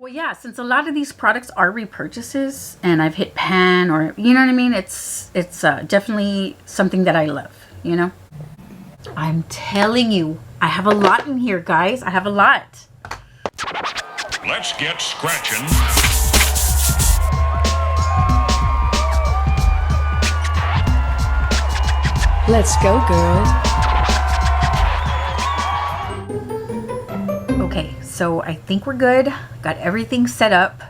Well, yeah, since a lot of these products are repurchases and I've hit pan, or you know what I mean, it's definitely something that I love, you know. I'm telling you, I have a lot in here, guys. I have a lot. Let's get scratching. Let's go, girl. Okay, so I think we're good. Got everything set up.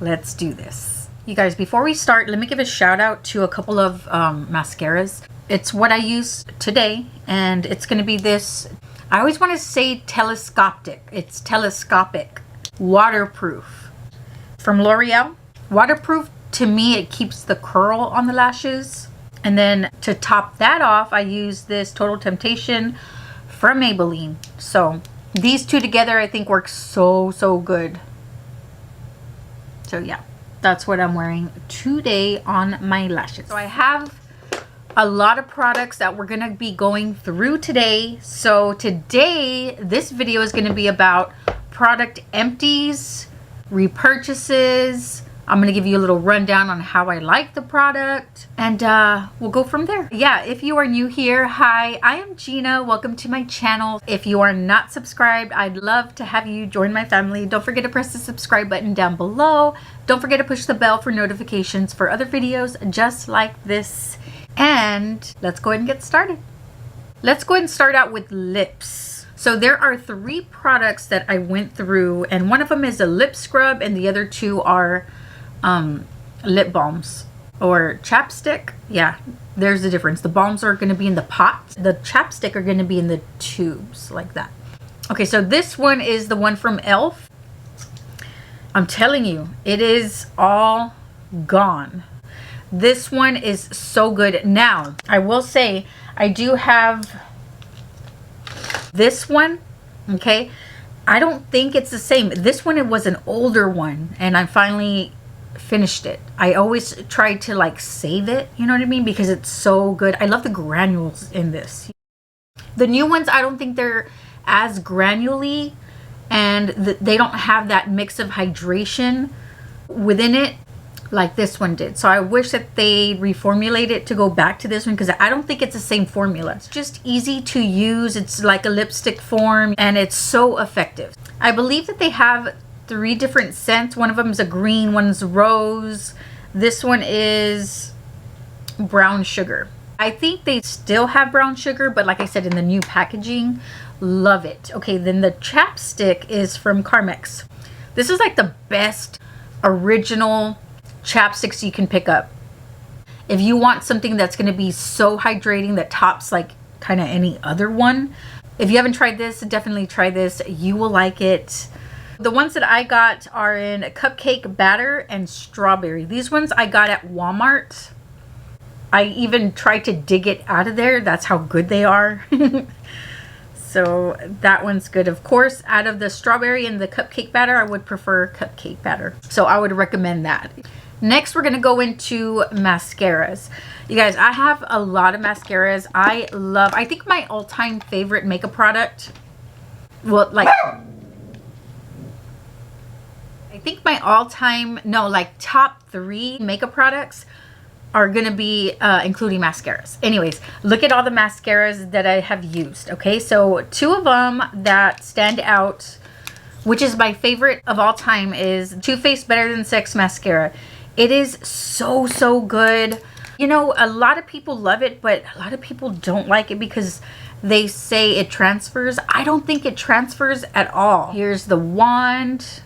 Let's do this. You guys, before we start, let me give a shout out to a couple of mascaras. It's what I use today, and it's going to be this. I always want to say telescopic. It's telescopic. Waterproof. From L'Oreal. Waterproof, to me, it keeps the curl on the lashes. And then to top that off, I use this Total Temptation from Maybelline. So these two together, I think, work so good. So yeah, that's what I'm wearing today on my lashes. So I have a lot of products that we're gonna be going through today. So today, this video is gonna be about product empties, repurchases. I'm gonna give you a little rundown on how I like the product, and we'll go from there. Yeah, if you are new here, hi, I am Gina. Welcome to my channel. If you are not subscribed, I'd love to have you join my family. Don't forget to press the subscribe button down below. Don't forget to push the bell for notifications for other videos just like this. And let's go ahead and get started. Let's go ahead and start out with lips. So there are 3 products that I went through, and one of them is a lip scrub and the other 2 are lip balms or chapstick. Yeah, there's the difference. The balms are going to be in the pot. The chapstick are going to be in the tubes like that. Okay, so this one is the one from ELF. I'm telling you, it is all gone. This one is so good. Now, I will say I do have this one, okay? I don't think it's the same. This one, it was an older one, and I finally finished it. I always try to like save it, you know what I mean, because it's so good. I love the granules in this. The new ones, I don't think they're as granuly, and they don't have that mix of hydration within it like this one did. So I wish that they reformulate it to go back to this one, because I don't think it's the same formula. It's just easy to use. It's like a lipstick form, and it's so effective. I believe that they have 3 different scents. One of them is a green, one's rose. This one is brown sugar. I think they still have brown sugar, but like I said, in the new packaging, love it. Okay, then the chapstick is from Carmex. This is like the best original chapsticks you can pick up. If you want something that's going to be so hydrating that tops like kind of any other one, if you haven't tried this, definitely try this. You will like it. The ones that I got are in cupcake batter and strawberry. These ones I got at Walmart. I even tried to dig it out of there. That's how good they are. So that one's good. Of course, out of the strawberry and the cupcake batter, I would prefer cupcake batter. So I would recommend that. Next, we're going to go into mascaras. You guys, I have a lot of mascaras. I think my all-time favorite makeup product, well, like, I think my all-time, no, like top 3 makeup products are going to be including mascaras. Anyways, look at all the mascaras that I have used. Okay, so 2 of them that stand out, which is my favorite of all time, is Too Faced Better Than Sex mascara. It is so good. You know, a lot of people love it, but a lot of people don't like it because they say it transfers. I don't think it transfers at all. Here's the wand.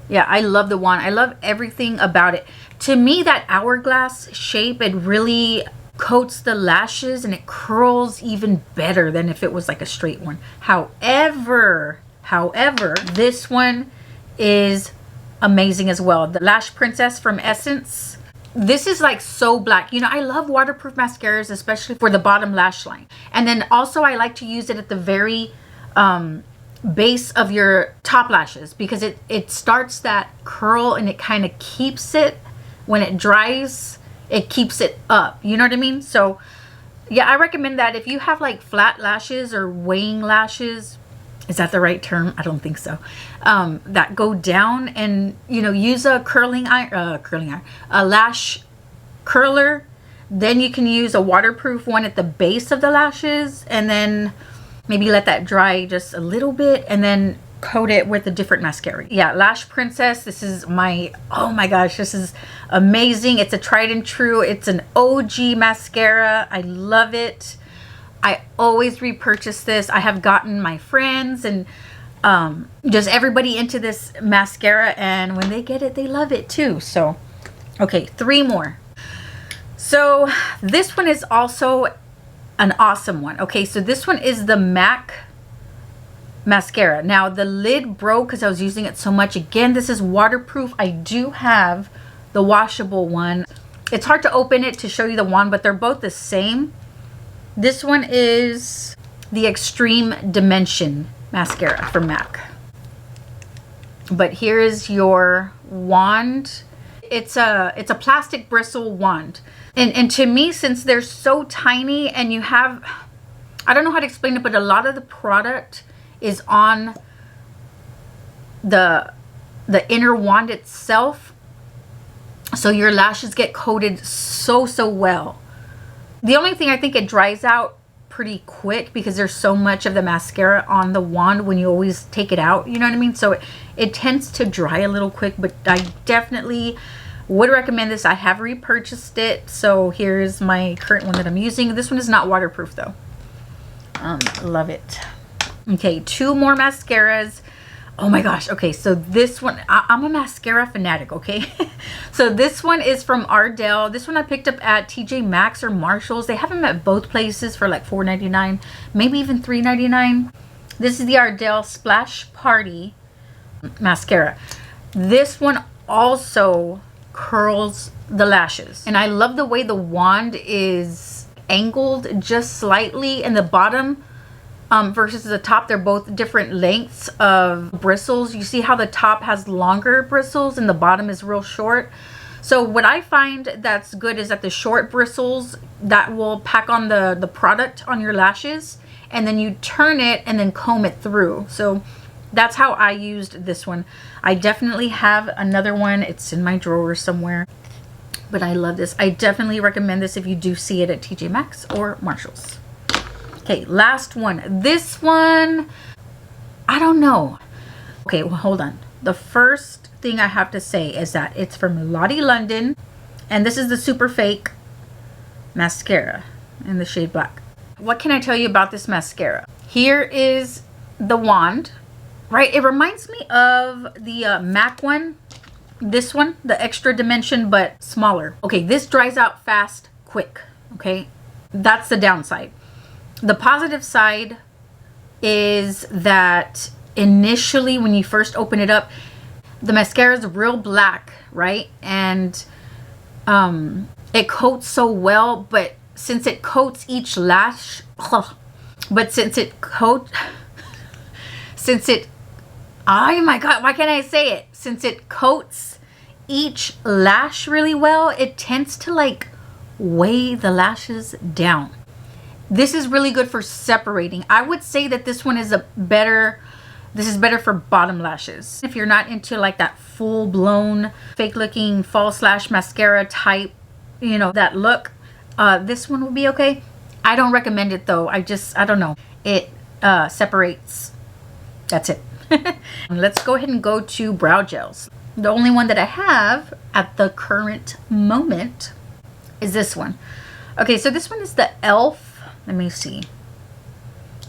Yeah, I love the wand. I love everything about it. To me, that hourglass shape, it really coats the lashes and it curls even better than if it was like a straight one. However, this one is amazing as well. The Lash Princess from Essence. This is like so black. You know, I love waterproof mascaras, especially for the bottom lash line. And then also I like to use it at the very base of your top lashes, because it starts that curl and it kind of keeps it, when it dries, it keeps it up. You know what I mean? So yeah, I recommend that if you have like flat lashes or weighing lashes, Is that the right term? I don't think so. That go down, and you know, use a a lash curler. Then you can use a waterproof one at the base of the lashes, and then maybe let that dry just a little bit, and then coat it with a different mascara. Yeah, Lash Princess. This is my, oh my gosh, this is amazing. It's a tried and true. It's an OG mascara. I love it. I always repurchase this. I have gotten my friends and just everybody into this mascara, and when they get it, they love it too. So, okay, 3 more. So this one is also an awesome one. Okay, so this one is the MAC mascara. Now the lid broke because I was using it so much. Again, this is waterproof. I do have the washable one. It's hard to open it to show you the wand, but they're both the same. This one is the Extreme Dimension mascara from MAC. But here is your wand. It's a plastic bristle wand. And to me, since they're so tiny and you have, I don't know how to explain it, but a lot of the product is on the inner wand itself, so your lashes get coated so well. The only thing, I think it dries out pretty quick because there's so much of the mascara on the wand when you always take it out, you know what I mean? So it tends to dry a little quick, but I definitely would recommend this. I have repurchased it, so here's my current one that I'm using. This one is not waterproof though. Love it. Okay, 2 more mascaras. Oh my gosh. Okay, so this one, I'm a mascara fanatic, okay? So this one is from Ardell. This one I picked up at TJ Maxx or Marshalls. They have them at both places for like $4.99, maybe even $3.99. This is the Ardell Splash Party mascara. This one also curls the lashes, and I love the way the wand is angled just slightly in the bottom versus the top. They're both different lengths of bristles. You see how the top has longer bristles and the bottom is real short. So what I find that's good is that the short bristles, that will pack on the product on your lashes, and then you turn it and then comb it through. So that's how I used this one. I definitely have another one. It's in my drawer somewhere, but I love this. I definitely recommend this if you do see it at TJ Maxx or Marshalls. Okay, last one. This one, I don't know. Okay, well, hold on. The first thing I have to say is that it's from Lottie London, and this is the Super Fake mascara in the shade black. What can I tell you about this mascara? Here is the wand, right? It reminds me of the MAC one. This one, the Extra Dimension, but smaller. Okay, this dries out fast, quick, okay? That's the downside. The positive side is that initially when you first open it up, the mascara is real black, right? And it coats so well, but since it coats each lash, oh my god, why can't I say it? Since it coats each lash really well, it tends to like weigh the lashes down. This is really good for separating. I would say that this one is this is better for bottom lashes. If you're not into like that full-blown fake looking false lash mascara type, you know, that look, this one will be okay. I don't recommend it though. I don't know. It separates. That's it. Let's go ahead and go to brow gels. The only one that I have at the current moment is this one. Okay, so this one is the e.l.f. Let me see.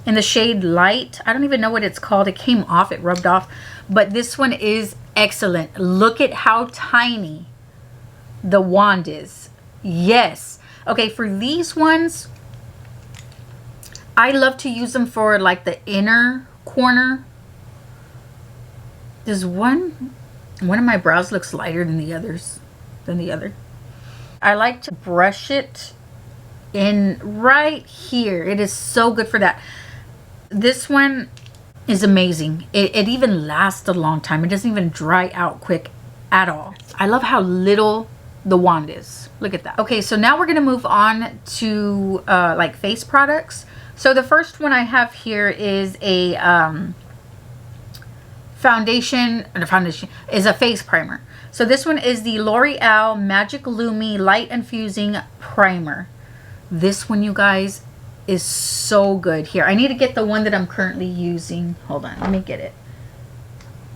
In the shade Light. I don't even know what it's called. It came off. It rubbed off. But this one is excellent. Look at how tiny the wand is. Yes. Okay, for these ones, I love to use them for like the inner corner. There's one of my brows looks lighter than the other. I like to brush it in right here. It is so good for that. This one is amazing. It even lasts a long time. It doesn't even dry out quick at all. I love how little the wand is. Look at that. Okay, so now we're gonna move on to like face products. So the first one I have here is a foundation is a face primer. So this one is the L'Oreal Magic Lumi Light Infusing Primer. This one, you guys, is so good. Here, I need to get the one that I'm currently using. Hold on, let me get it.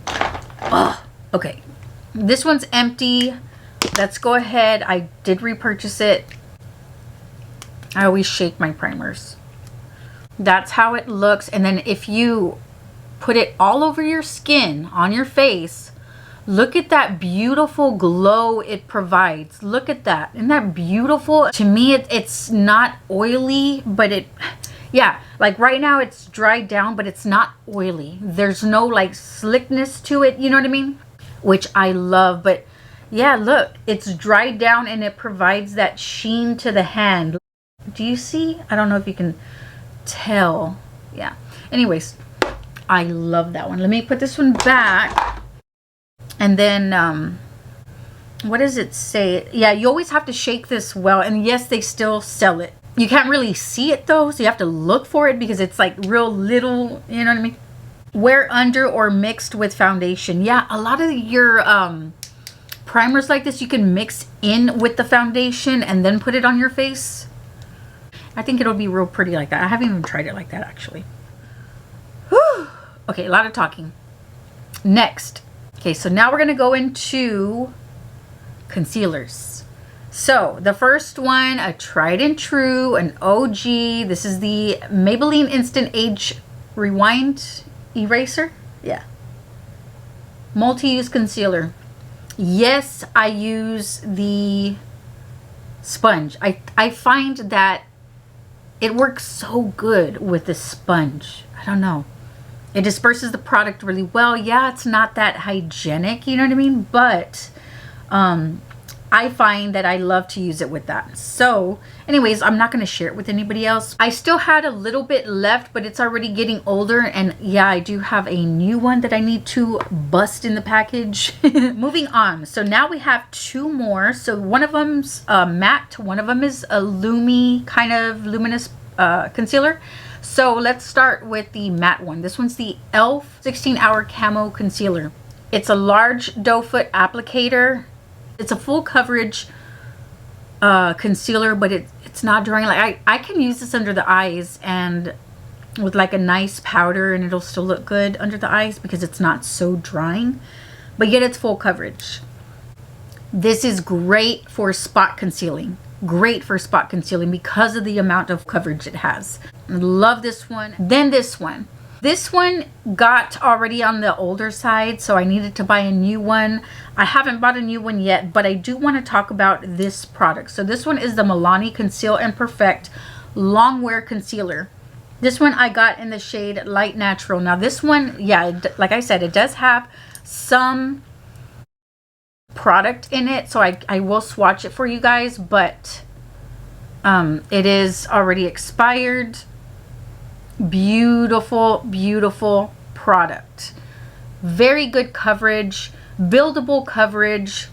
Oh, okay. This one's empty. Let's go ahead. I did repurchase it. I always shake my primers. That's how it looks. And then if you put it all over your skin, on your face, look at that beautiful glow it provides. Look at that. Isn't that beautiful? To me, it's not oily, but yeah, like right now it's dried down, but it's not oily. There's no like slickness to it, you know what I mean? Which I love. But yeah, look, it's dried down and it provides that sheen to the hand. Do you see? I don't know if you can tell. Yeah. Anyways, I love that one. Let me put this one back. And then, what does it say? Yeah, you always have to shake this well. And yes, they still sell it. You can't really see it though, so you have to look for it because it's like real little, you know what I mean? Wear under or mixed with foundation. Yeah, a lot of your primers like this, you can mix in with the foundation and then put it on your face. I think it'll be real pretty like that. I haven't even tried it like that actually. Whew. Okay, a lot of talking. Next. Okay, so now we're going to go into concealers. So the first one, a tried and true, an OG. This is the Maybelline Instant Age Rewind Eraser. Yeah. Multi-use concealer. Yes, I use the sponge. I find that it works so good with the sponge. I don't know. It disperses the product really well. Yeah, it's not that hygienic, you know what I mean? But I find that I love to use it with that. So anyways, I'm not going to share it with anybody else. I still had a little bit left, but it's already getting older. And yeah, I do have a new one that I need to bust in the package. Moving on. So now we have two more. So one of them's matte. One of them is a Lumi kind of luminous concealer. So let's start with the matte one. This one's the e.l.f. 16-Hour Camo Concealer. It's a large doe foot applicator. It's a full coverage concealer, but it's not drying. Like I can use this under the eyes and with like a nice powder, and it'll still look good under the eyes because it's not so drying, but yet it's full coverage. This is great for spot concealing. Great for spot concealing because of the amount of coverage it has. I love this one. Then this one. This one got already on the older side, so I needed to buy a new one. I haven't bought a new one yet, but I do want to talk about this product. So this one is the Milani Conceal and Perfect Longwear Concealer. This one I got in the shade Light Natural. Now this one, yeah, like I said, it does have some product in it, so I will swatch it for you guys, but it is already expired. Beautiful, beautiful product. Very good coverage, buildable coverage.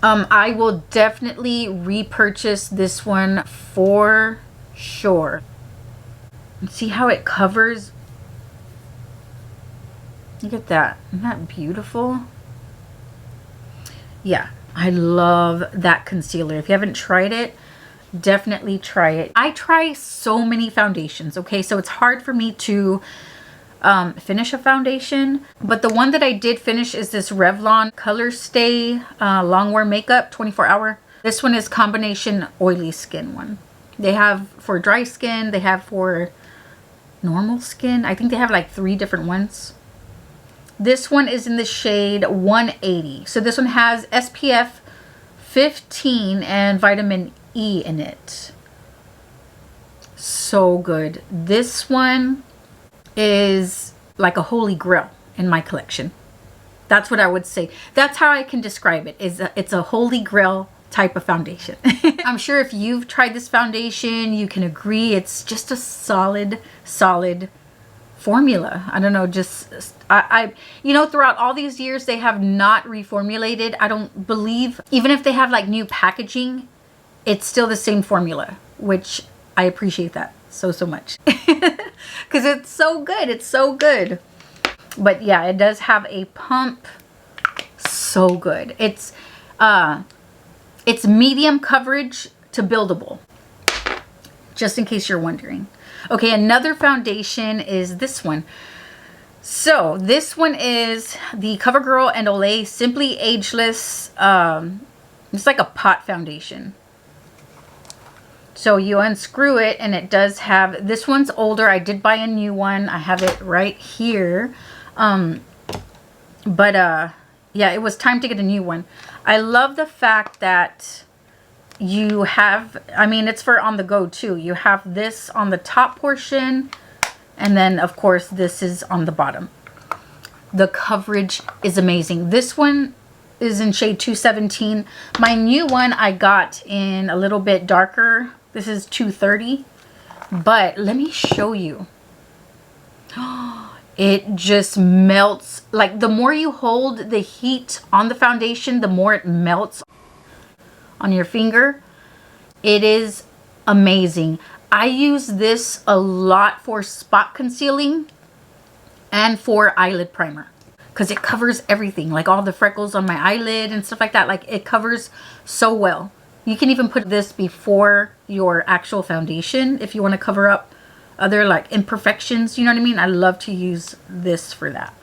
I will definitely repurchase this one for sure. See how it covers? Look at that. Isn't that beautiful? Yeah, I love that concealer. If you haven't tried it, definitely try it. I try so many foundations, okay? So it's hard for me to finish a foundation, but the one that I did finish is this Revlon Color Stay Longwear Makeup 24-hour. This one is combination oily skin one. They have for dry skin, they have for normal skin. I think they have like 3 different ones. This one is in the shade 180. So this one has SPF 15 and vitamin E in it. So good. This one is like a holy grail in my collection. That's what I would say. That's how I can describe it. It's a holy grail type of foundation. I'm sure if you've tried this foundation, you can agree it's just a solid formula. I don't know, just you know, throughout all these years they have not reformulated. I don't believe, even if they have like new packaging, it's still the same formula, which I appreciate that so much because it's so good. It's so good. But yeah, it does have a pump. So good. It's medium coverage to buildable, just in case you're wondering. Okay, another foundation is this one. So this one is the CoverGirl and Olay Simply Ageless. It's like a pot foundation. So you unscrew it and it does have, this one's older. I did buy a new one. I have it right here. Yeah, it was time to get a new one. I love the fact that you have, I mean, it's for on the go too. You have this on the top portion, and then of course this is on the bottom. The coverage is amazing. This one is in shade 217. My new one I got in a little bit darker. This is 230. But let me show you. It just melts. Like, the more you hold the heat on the foundation, the more it melts on your finger. It is amazing. I use this a lot for spot concealing and for eyelid primer, because it covers everything, like all the freckles on my eyelid and stuff like that. Like, it covers so well. You can even put this before your actual foundation if you want to cover up other like imperfections, you know what I mean? I love to use this for that.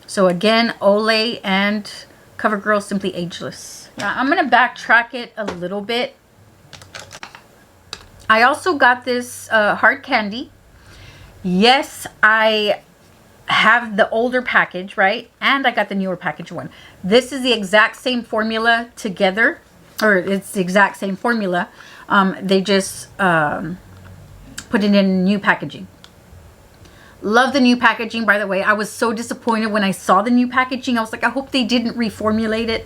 So again, Olay and CoverGirl Simply Ageless. Now I'm gonna backtrack it a little bit. I also got this hard candy. Yes, I have the older package, right? And I got the newer package one. This is the exact same formula together, or it's the exact same formula. They just put it in new packaging. Love the new packaging, by the way. I was so disappointed when I saw the new packaging. I was like, I hope they didn't reformulate it.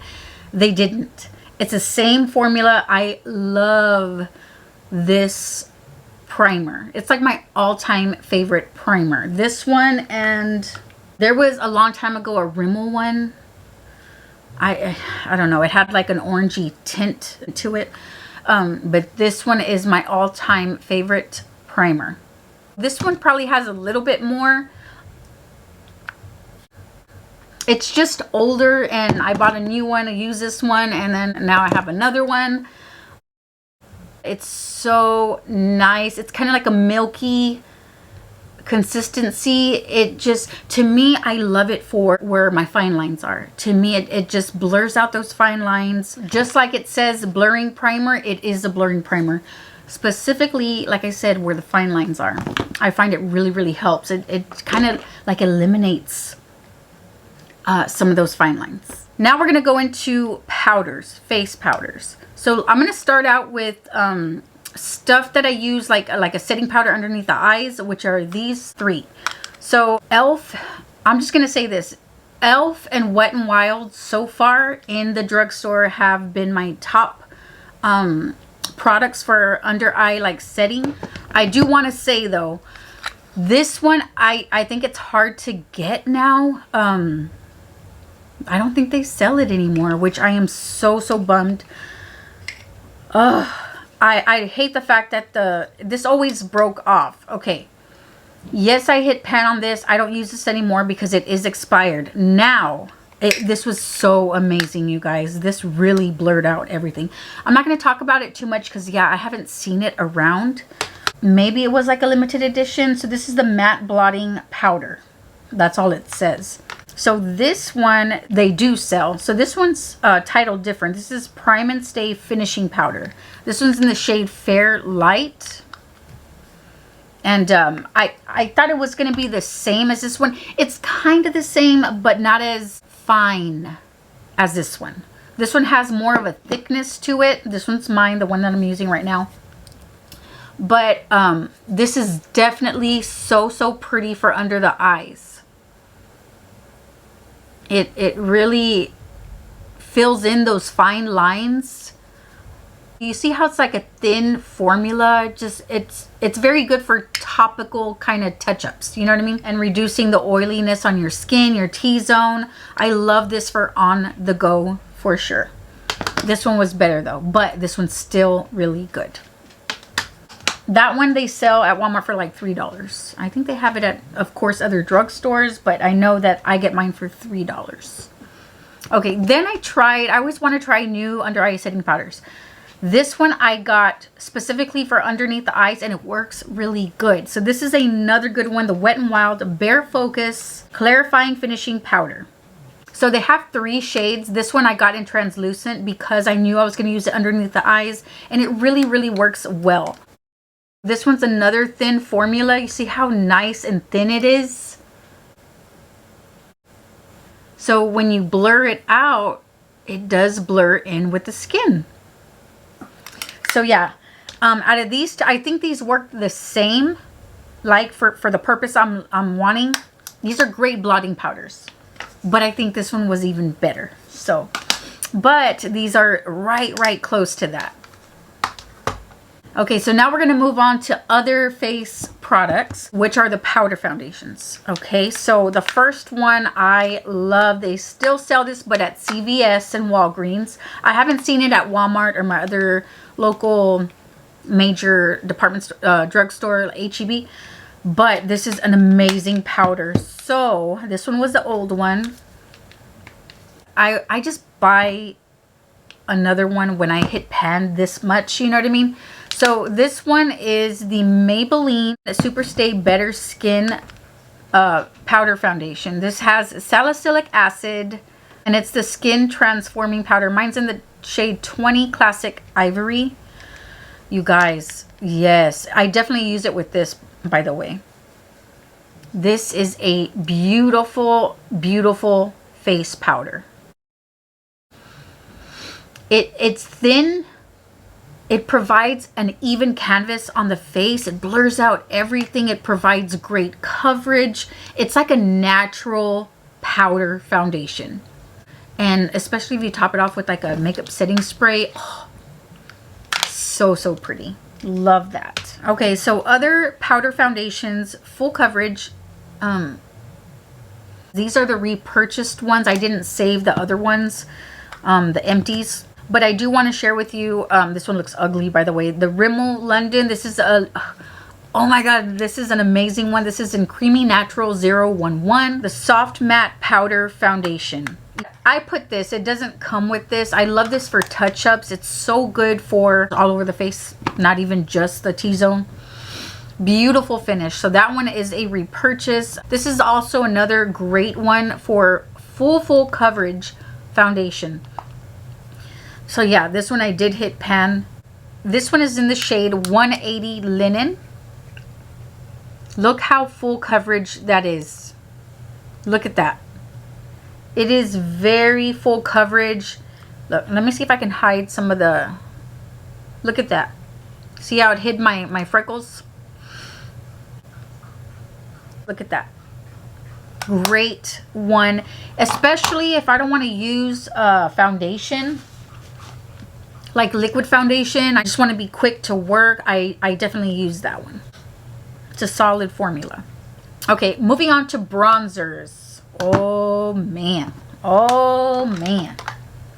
They didn't. It's the same formula. I love this primer. It's like my all-time favorite primer. This one, and there was a long time ago a Rimmel one. I don't know. It had like an orangey tint to it. But this one is my all-time favorite primer. This one probably has a little bit more. It's just older, and I bought a new one. I use this one, and then now I have another one. It's so nice. It's kind of like a milky consistency. It just, to me, I love it for where my fine lines are. To me, it just blurs out those fine lines. Just like it says blurring primer, it is a blurring primer. Specifically, like I said, where the fine lines are. I find it really, really helps. It kind of like eliminates some of those fine lines. Now we're going to go into powders, face powders. So I'm going to start out with stuff that I use like a setting powder underneath the eyes, which are these three. So ELF, I'm just going to say this. ELF and Wet n Wild so far in the drugstore have been my top products for under eye like setting. I do want to say though, this one I think it's hard to get now. I don't think they sell it anymore, which I am so bummed. I hate the fact that this always broke off. Okay, yes, I hit pan on this. I don't use this anymore because it is expired now. This was so amazing, you guys. This really blurred out everything. I'm not going to talk about it too much because, yeah, I haven't seen it around. Maybe it was like a limited edition. So this is the matte blotting powder. That's all it says. So this one they do sell. So this one's titled different. This is Prime and Stay Finishing Powder. This one's in the shade Fair Light. And I thought it was going to be the same as this one. It's kind of the same, but not as fine as this one. This one has more of a thickness to it. This one's mine, the one that I'm using right now. But this is definitely so pretty for under the eyes. It really fills in those fine lines. You see how it's like a thin formula? Just it's very good for topical kind of touch-ups, you know what I mean? And reducing the oiliness on your skin, your T-zone. I love this for on the go for sure. This one was better though, but this one's still really good. That one they sell at Walmart for like $3. I think they have it at, of course, other drugstores, but I know that I get mine for $3. Okay, then I always want to try new under eye setting powders. This one I got specifically for underneath the eyes, and it works really good. So this is another good one, the Wet n Wild Bare Focus Clarifying Finishing Powder. So they have 3 shades. This one I got in translucent because I knew I was going to use it underneath the eyes, and it really, really works well. This one's another thin formula. You see how nice and thin it is? So when you blur it out, it does blur in with the skin. So yeah, out of these, I think these work the same, like for the purpose I'm wanting. These are great blotting powders, but I think this one was even better. So, but these are right close to that. Okay, so now we're going to move on to other face products, which are the powder foundations. Okay, so the first one I love. They still sell this, but at CVS and Walgreens. I haven't seen it at Walmart or my other local major department drugstore, HEB. But this is an amazing powder. So this one was the old one. I just buy another one when I hit pan this much, you know what I mean? So this one is the Maybelline Superstay Better Skin powder foundation. This has salicylic acid, and it's the skin transforming powder. Mine's in the shade 20 Classic Ivory. You guys, yes, I definitely use it with this, by the way. This is a beautiful, beautiful face powder. It's thin. It provides an even canvas on the face. It blurs out everything. It provides great coverage. It's like a natural powder foundation. And especially if you top it off with like a makeup setting spray. Oh, so pretty. Love that. Okay, so other powder foundations, full coverage. These are the repurchased ones. I didn't save the other ones, the empties. But I do want to share with you, this one looks ugly, by the way. The Rimmel London, this is a, oh my God, this is an amazing one. This is in Creamy Natural 011, the Soft Matte Powder Foundation. I put this, it doesn't come with this. I love this for touch-ups. It's so good for all over the face, not even just the T-zone. Beautiful finish. So that one is a repurchase. This is also another great one for full coverage foundation. So yeah, this one I did hit pan. This one is in the shade 180 Linen. Look how full coverage that is. Look at that. It is very full coverage. Look, let me see if I can hide some of the, look at that. See how it hid my freckles? Look at that. Great one, especially if I don't want to use foundation, like liquid foundation. I just want to be quick to work. I definitely use that one. It's a solid formula. Okay, moving on to bronzers. Oh man.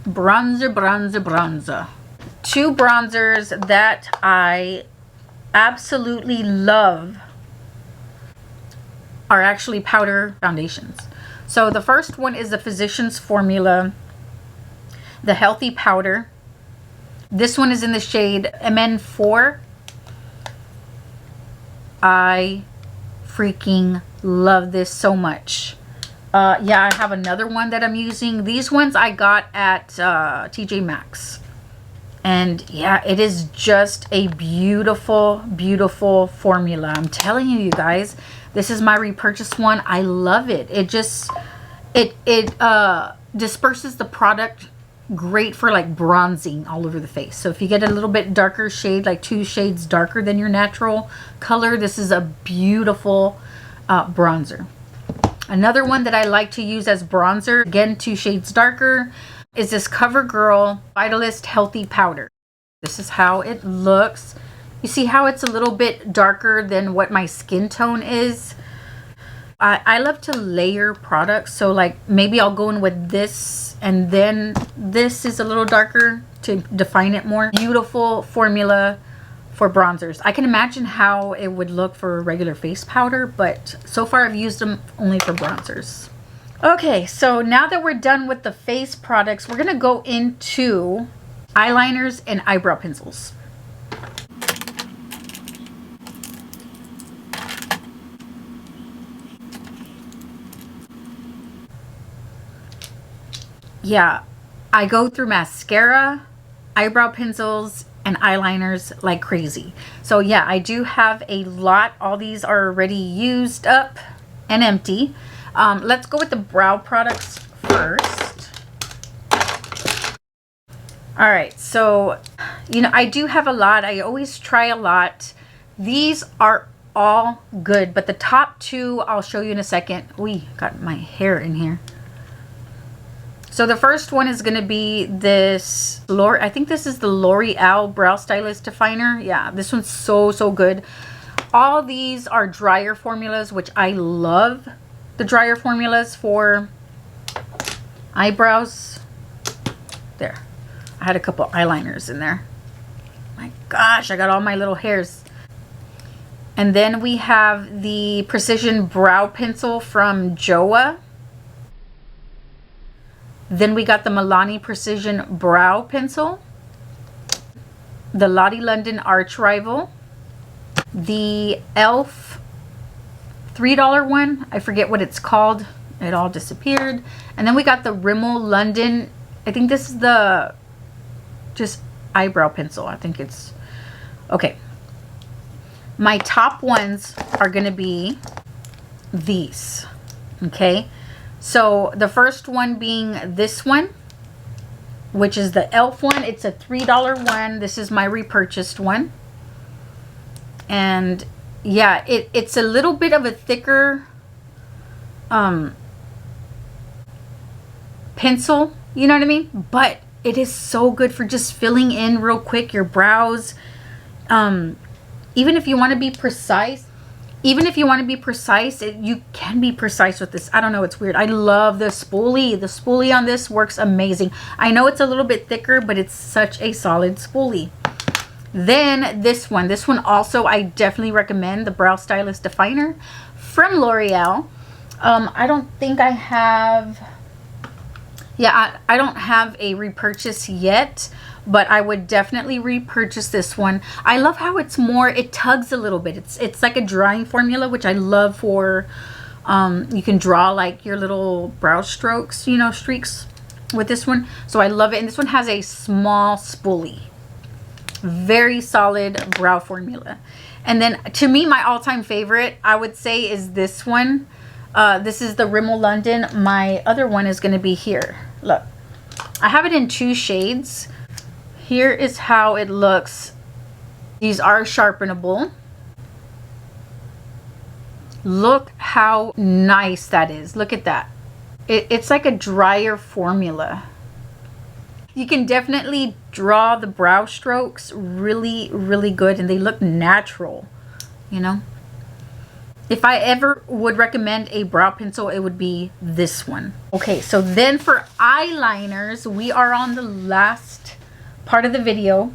Bronzer. 2 bronzers that I absolutely love are actually powder foundations. So the first one is the Physicians Formula, the Healthy Powder. This one is in the shade MN4. I freaking love this so much. Yeah, I have another one that I'm using. These ones I got at TJ Maxx. And yeah, it is just a beautiful, beautiful formula. I'm telling you, you guys, this is my repurchase one. I love it. It just, it disperses the product great for like bronzing all over the face. So if you get a little bit darker shade, like 2 shades darker than your natural color, this is a beautiful bronzer. Another one that I like to use as bronzer, again 2 shades darker, is this CoverGirl Vitalist Healthy Powder. This is how it looks. You see how it's a little bit darker than what my skin tone is? I love to layer products, so like maybe I'll go in with this and then this is a little darker to define it more. Beautiful formula for bronzers. I can imagine how it would look for a regular face powder, but so far I've used them only for bronzers. Okay, so now that we're done with the face products, we're gonna go into eyeliners and eyebrow pencils. Yeah, I go through mascara, eyebrow pencils, and eyeliners like crazy. So yeah, I do have a lot. All these are already used up and empty. Let's go with the brow products first. All right, so you know, I do have a lot. I always try a lot. These are all good, but the top two I'll show you in a second. We got my hair in here. So the first one is going to be this I think this is the L'Oreal Brow Stylist Definer. Yeah, this one's so good. All these are dryer formulas, which I love the dryer formulas for eyebrows. There. I had a couple eyeliners in there. My gosh, I got all my little hairs. And then we have the Precision Brow Pencil from Joa. Then we got the Milani Precision Brow Pencil, the Lottie London Arch Rival, the e.l.f. $3 one. I forget what it's called. It all disappeared. And then we got the Rimmel London. I think this is the just eyebrow pencil. I think it's okay. My top ones are going to be these. Okay. So the first one being this one, which is the e.l.f. one. It's a $3 one. This is my repurchased one. And yeah, it's a little bit of a thicker pencil, you know what I mean? But it is so good for just filling in real quick your brows. Even if you want to be precise, you can be precise with this. I don't know, it's weird. I love the spoolie. The spoolie on this works amazing. I know it's a little bit thicker, but it's such a solid spoolie. Then this one also I definitely recommend, the Brow Stylist Definer from L'Oreal. I don't think I have, I don't have a repurchase yet, but I would definitely repurchase this one. I love how it's more, it tugs a little bit. It's like a drying formula, which I love for, you can draw like your little brow strokes, you know, streaks with this one. So I love it. And this one has a small spoolie. Very solid brow formula. And then to me, my all-time favorite, I would say, is this one. This is the Rimmel London. My other one is going to be here. Look, I have it in 2 shades. Here is how it looks. These are sharpenable. Look how nice that is. Look at that. It's like a drier formula. You can definitely draw the brow strokes really good, and they look natural, you know. If I ever would recommend a brow pencil, it would be this one. Okay, so then for eyeliners, we are on the last part of the video.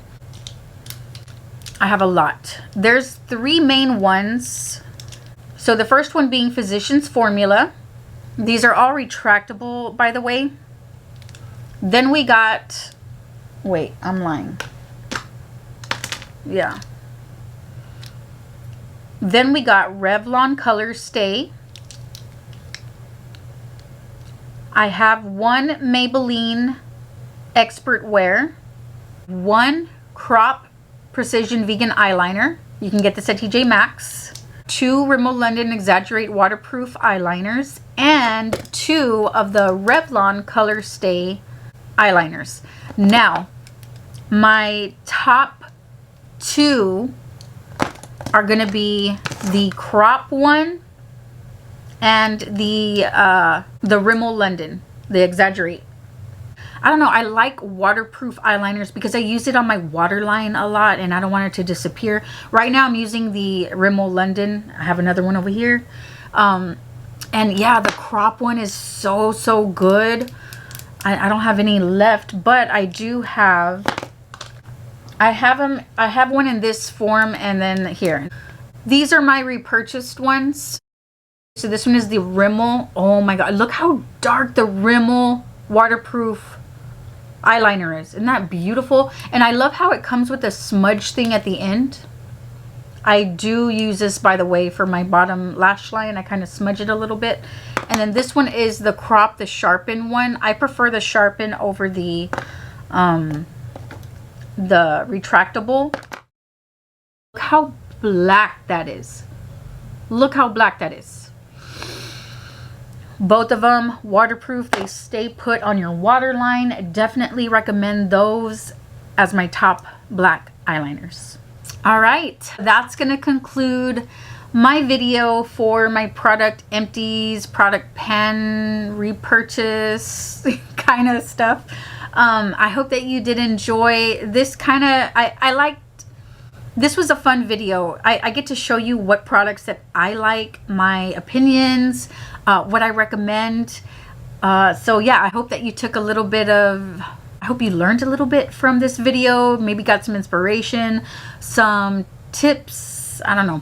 I have a lot. There's 3 main ones. So the first one being Physicians Formula. These are all retractable, by the way. Then we got, wait, I'm lying. Yeah. Then we got Revlon Color Stay. I have 1 Maybelline Expert Wear, 1 Crop Precision Vegan Eyeliner. You can get this at TJ Maxx. 2 Rimmel London Exaggerate Waterproof Eyeliners, and 2 of the Revlon Color Stay eyeliners. Now, my top 2 are going to be the Crop one and the Rimmel London, the Exaggerate. I don't know, I like waterproof eyeliners because I use it on my waterline a lot and I don't want it to disappear. Right now I'm using the Rimmel London. I have another one over here. And yeah, the Crop one is so good. I don't have any left, but I do have I have one in this form, and then here. These are my repurchased ones. So this one is the Rimmel. Oh my god, look how dark the Rimmel waterproof eyeliner is. Isn't that beautiful? And I love how it comes with a smudge thing at the end. I do use this, by the way, for my bottom lash line. I kind of smudge it a little bit. And then this one is the Crop, the Sharpen one. I prefer the Sharpen over the retractable. Look how black that is. Look how black that is. Both of them waterproof. They stay put on your waterline. Definitely recommend those as my top black eyeliners. All right, that's gonna conclude my video for my product empties, product pan repurchase kind of stuff. I hope that you did enjoy this kind of, I liked, this was a fun video. I get to show you what products that I like, my opinions, what I recommend. So yeah, I hope that you took a little bit of, I hope you learned a little bit from this video, maybe got some inspiration, some tips, I don't know.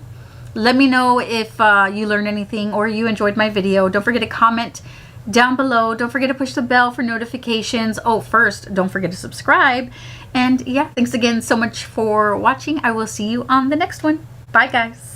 Let me know if you learned anything or you enjoyed my video. Don't forget to comment down below. Don't forget to push the bell for notifications. Oh, first, don't forget to subscribe. And yeah, thanks again so much for watching. I will see you on the next one. Bye, guys.